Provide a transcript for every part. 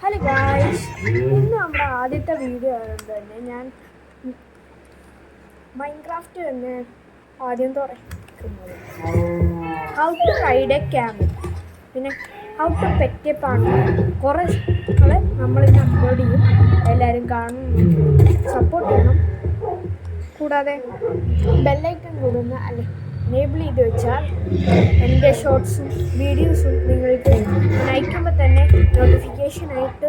Hello guys, ഇന്ന് നമ്മുടെ ആദ്യത്തെ വീഡിയോ ആയതുകൊണ്ട് തന്നെ ഞാൻ മൈൻക്രാഫ്റ്റ് തന്നെ ആദ്യം തുറക്കുന്നത്. How to ride a camel, പിന്നെ how to pet a panda, കുറേ നമ്മളിന്ന് അപ്ലോഡ് ചെയ്യും. എല്ലാവരും കാണുന്നു, സപ്പോർട്ട് ചെയ്യണം. കൂടാതെ ബെല്ലൈക്കൺ കൂടുന്ന അല്ലെ എനേബിൾ ചെയ്ത് വെച്ചാൽ എൻ്റെ ഷോർട്സും വീഡിയോസും നിങ്ങൾക്ക് അയക്കുമ്പോൾ തന്നെ നോട്ടിഫിക്കേഷനായിട്ട്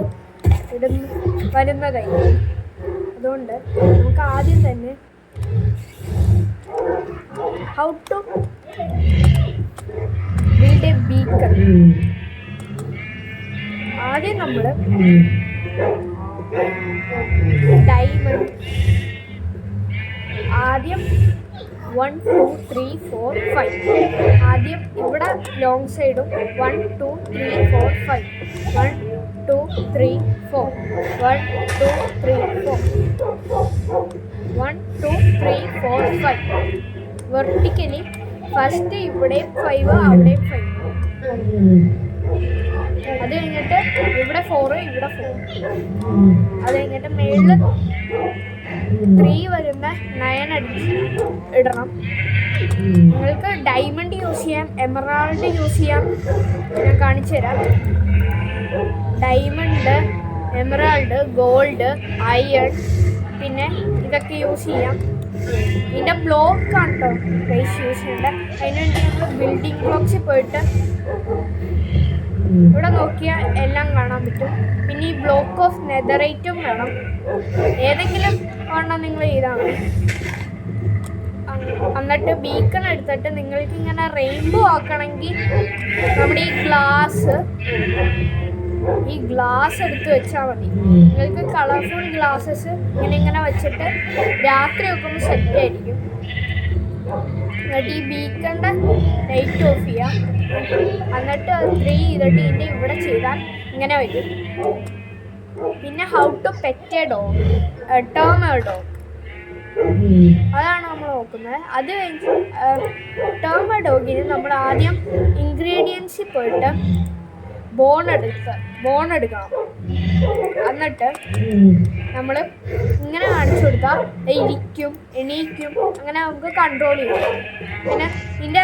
വരുന്നതായിരിക്കും. അതുകൊണ്ട് നമുക്ക് ആദ്യം തന്നെ how to build a beacon. ആദ്യം നമ്മൾ ഡയമണ്ട് ആദ്യം 1 2 3 4 5 ആദ്യം ഇവിടെ ലോങ് സൈഡും 1 2 3 4 5 1 2 3 4 1 2 3 4 1 2 3 4 5 വെർട്ടിക്കലി ഫസ്റ്റ് ഇവിടെ 5 അവിടെ 5. അത് കഴിഞ്ഞിട്ട് ഇവിടെ 4 ഇവിടെ 4. അത് കഴിഞ്ഞിട്ട് മേളിൽ 3 വരുന്ന 9 അടിച്ച് ഇടണം. നിങ്ങൾക്ക് ഡയമണ്ട് യൂസ് ചെയ്യാം, എമറാൾഡ് യൂസ് ചെയ്യാം. ഞാൻ കാണിച്ചു തരാം. ഡയമണ്ട്, എമറാൾഡ്, ഗോൾഡ്, അയൺ, പിന്നെ ഇതൊക്കെ യൂസ് ചെയ്യാം. ഇതിൻ്റെ ബ്ലോക്കാണ് കേട്ടോ ഗൈസ് യൂസ് ചെയ്യേണ്ടത്. അതിനുവേണ്ടി നമ്മൾ ബിൽഡിംഗ് ബ്ലോക്സിൽ പോയിട്ട് ഇവിടെ നോക്കിയാൽ എല്ലാം കാണാൻ പറ്റും. പിന്നെ ഈ ബ്ലോക്ക് ഓഫ് നെതറൈറ്റും വേണം. ഏതെങ്കിലും ഒരെണ്ണം നിങ്ങൾ ചെയ്താൽ മതി. എന്നിട്ട് ബീക്കൺ എടുത്തിട്ട് നിങ്ങൾക്ക് ഇങ്ങനെ റെയിൻബോ ആക്കണമെങ്കിൽ നമ്മുടെ ഈ ഗ്ലാസ് എടുത്ത് വെച്ചാൽ മതി. നിങ്ങൾക്ക് കളർഫുൾ ഗ്ലാസ്സസ് ഇങ്ങനെ വെച്ചിട്ട് രാത്രി വെക്കുമ്പോൾ സെറ്റ് ആയിരിക്കും. എന്നിട്ട് ഈ ബീക്കണിൻ്റെ ലൈറ്റ് ഓഫ് ചെയ്യാം. എന്നിട്ട് 3 ചെയ്തിട്ട് ഇതിൻ്റെ ഇവിടെ ചെയ്താൽ ഇങ്ങനെ വരും. പിന്നെ how to pet a dog, tame a dog, അതാണ് നമ്മൾ നോക്കുന്നത്. അത് കഴിഞ്ഞ് ടേം എ ഡോഗിന് നമ്മൾ ആദ്യം ഇൻഗ്രീഡിയൻസിൽ പോയിട്ട് ബോൺ എടുക്കണം. എന്നിട്ട് നമ്മൾ ഇങ്ങനെ കാണിച്ചു കൊടുത്താൽ ഇരിക്കും, എണീക്കും, അങ്ങനെ നമുക്ക് കൺട്രോൾ ചെയ്യാം. പിന്നെ ഇതിൻ്റെ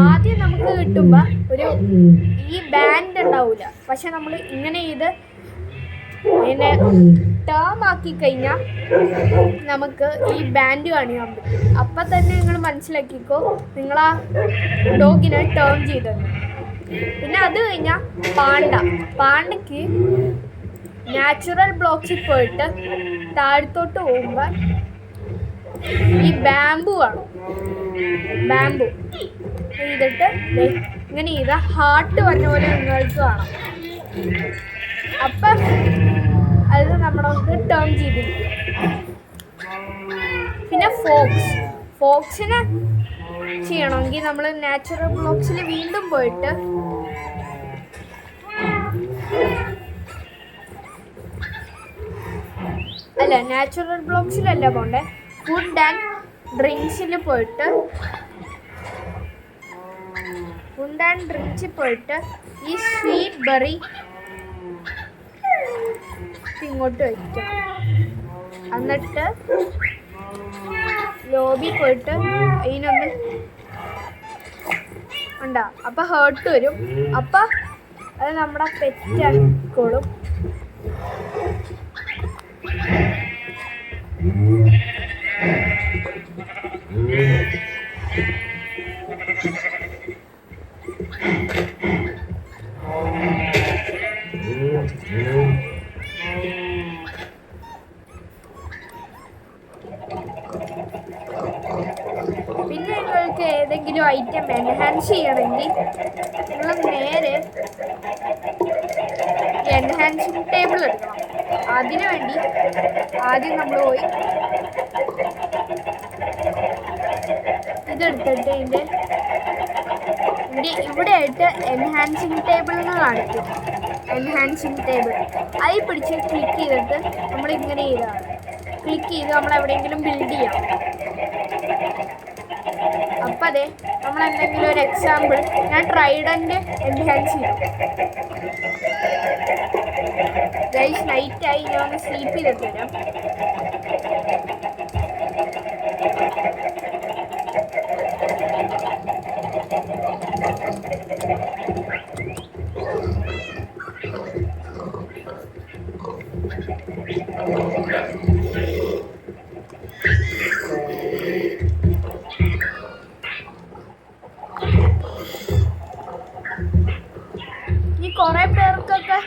ആദ്യം നമുക്ക് കിട്ടുമ്പോൾ ഈ ബാൻഡ് ഉണ്ടാവില്ല. പക്ഷെ നമ്മൾ ഇങ്ങനെ ചെയ്ത് പിന്നെ ടേം ആക്കി കഴിഞ്ഞാൽ നമുക്ക് ഈ ബാൻഡ് കാണിക്കാൻ പറ്റും. അപ്പം തന്നെ നിങ്ങൾ മനസ്സിലാക്കിക്കോ നിങ്ങൾ ആ ഡോഗിനെ ടേം ചെയ്തത്. പിന്നെ അത് കഴിഞ്ഞാൽ പാണ്ടയ്ക്ക് നാച്ചുറൽ ബ്ലോക്സിൽ പോയിട്ട് താഴത്തോട്ട് പോകുമ്പോൾ ഈ ബാമ്പു കാണും. ബാമ്പു ചെയ്തിട്ട് ഇങ്ങനെ ചെയ്താൽ ഹാർട്ട് വന്ന പോലെ നിങ്ങൾക്ക് കാണാം. അപ്പം അത് നമ്മളൊക്കെ ടേം ചെയ്തിരിക്കും. പിന്നെ ഫോക്സിനെ ചെയ്യണമെങ്കിൽ നമ്മൾ നാച്ചുറൽ ബ്ലോക്സിൽ വീണ്ടും പോയിട്ട് നാച്ചുറൽ ബ്ലോക്സിലല്ല പോണ്ടേ, ഫുഡ് ആൻഡ് ഡ്രിങ്ക്സിൽ പോയിട്ട് ഈ സ്വീറ്റ് ബെറി ഇങ്ങോട്ട് വയ്ക്കാം. എന്നിട്ട് ലോബി പോയിട്ട് അതിനൊന്ന് ഉണ്ടാ. അപ്പം ഹേർട്ട് വരും. അപ്പം അത് നമ്മുടെ പെറ്റായിക്കോളും. പിന്നെ നിങ്ങൾക്ക് ഏതെങ്കിലും ഐറ്റം എൻഹാൻസ് ചെയ്യണമെങ്കിൽ നിങ്ങൾ നേരെ എൻഹാൻസിങ് ടേബിൾ എടുക്കണം. അതിനു വേണ്ടി ആദ്യം നമ്മൾ പോയി ഇതെടുത്തിട്ട് ഇവിടെ ആയിട്ട് എൻഹാൻസിങ് ടേബിൾ എന്ന് കാണിക്കും. എൻഹാൻസിങ് ടേബിൾ അതിൽ പിടിച്ച് ക്ലിക്ക് ചെയ്തിട്ട് നമ്മളിങ്ങനെ ചെയ്താണ്. ക്ലിക്ക് ചെയ്ത് നമ്മൾ എവിടെയെങ്കിലും ബിൽഡ് ചെയ്യാം. അപ്പം അതെ നമ്മൾ എന്തെങ്കിലും ഒരു എക്സാമ്പിൾ ഞാൻ ട്രൈഡൻറ്റ് എൻഹാൻസ് ചെയ്യും. ഗൈസ് നൈറ്റായി, ഞാൻ ഒന്ന് സ്ലീപ്പ് ചെയ്തിട്ട് വരാം. ഈ കുറേ പേർക്കൊക്കെ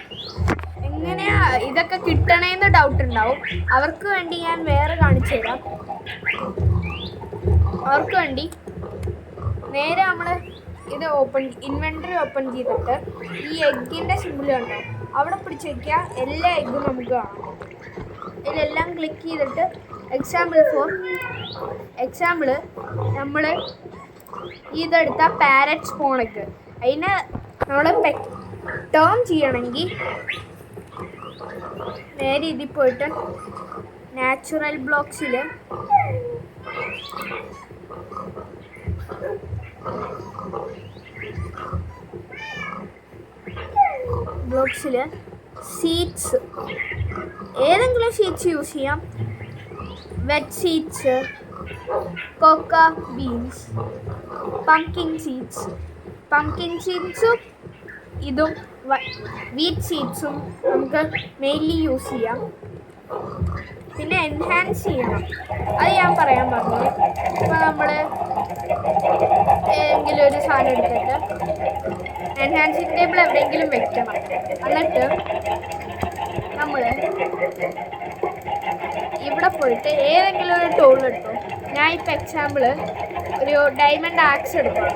എങ്ങനെയാ ഇതൊക്കെ കിട്ടണേന്ന് ഡൗട്ട് ഉണ്ടാവും. അവർക്ക് വേണ്ടി ഞാൻ വേറെ കാണിച്ചു തരാം. അവർക്ക് വേണ്ടി നേരെ നമ്മൾ ഇത് ഇൻവെൻറ്ററി ഓപ്പൺ ചെയ്തിട്ട് ഈ എഗ്ഗിൻ്റെ സിമ്പിൾ കണ്ടോ, അവിടെ പിടിച്ച് വയ്ക്കുക. എല്ലാ എഗ്ഗും നമുക്ക് കാണാം. ഇതിലെല്ലാം ക്ലിക്ക് ചെയ്തിട്ട് എക്സാമ്പിൾ നമ്മൾ ഇതെടുത്ത പാരറ്റ് സ്പോണൊക്കെ അതിനെ നമ്മൾ ടേൺ ചെയ്യണമെങ്കിൽ നേരെ ഇതിൽ പോയിട്ട് നാച്ചുറൽ ബ്ലോക്സിൽ സീഡ്സ് ഏതെങ്കിലും സീഡ്സ് യൂസ് ചെയ്യാം. Wheat seeds, cocoa beans, pumpkin സീഡ്സും ഇതും വീറ്റ് സീഡ്സും നമുക്ക് മെയിൻലി യൂസ് ചെയ്യാം. പിന്നെ എൻഹാൻസ് ചെയ്യണം, അത് ഞാൻ പറയാൻ പറഞ്ഞു. ഇപ്പോൾ നമ്മൾ ഏതെങ്കിലും ഒരു സാധനം എടുത്തിട്ട് എൻഹാൻസിങ് ടേബിൾ എവിടെയെങ്കിലും വെക്കണം. എന്നിട്ട് നമ്മൾ ഇവിടെ പോയിട്ട് ഏതെങ്കിലും ഒരു ടൂൾ എടുത്തു. ഞാൻ ഇപ്പോൾ എക്സാമ്പിൾ ഒരു ഡയമണ്ട് ആക്സ് എടുക്കണം.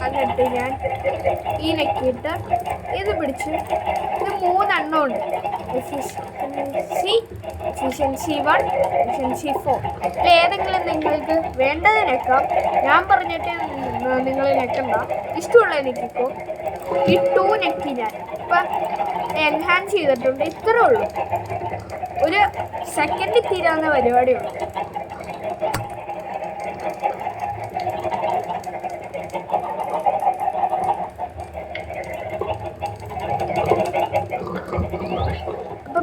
എന്നിട്ട് ഞാൻ ഈ നെക്കിയിട്ട് ഇത് പിടിച്ച് ഇത് 3 ഉണ്ട്. Efficiency 1, efficiency 4. ഏതെങ്കിലും നിങ്ങൾക്ക് വേണ്ടത് നെക്കാം. ഞാൻ പറഞ്ഞിട്ട് നിങ്ങൾ നെക്കണ്ട, ഇഷ്ടമുള്ള നെക്കിക്കോ. ഈ 2 നെക്കി ഞാൻ ഇപ്പം എൻഹാൻസ് ചെയ്തിട്ടുണ്ട്. ഇത്രേ ഉള്ളൂ, ഒരു സെക്കൻഡിൽ തീരാവുന്ന പരിപാടിയുള്ളൂ.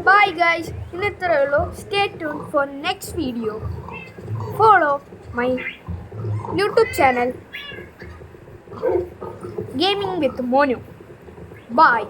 Bye guys, stay tuned for next video. Follow my YouTube channel Gaming with Monu. Bye.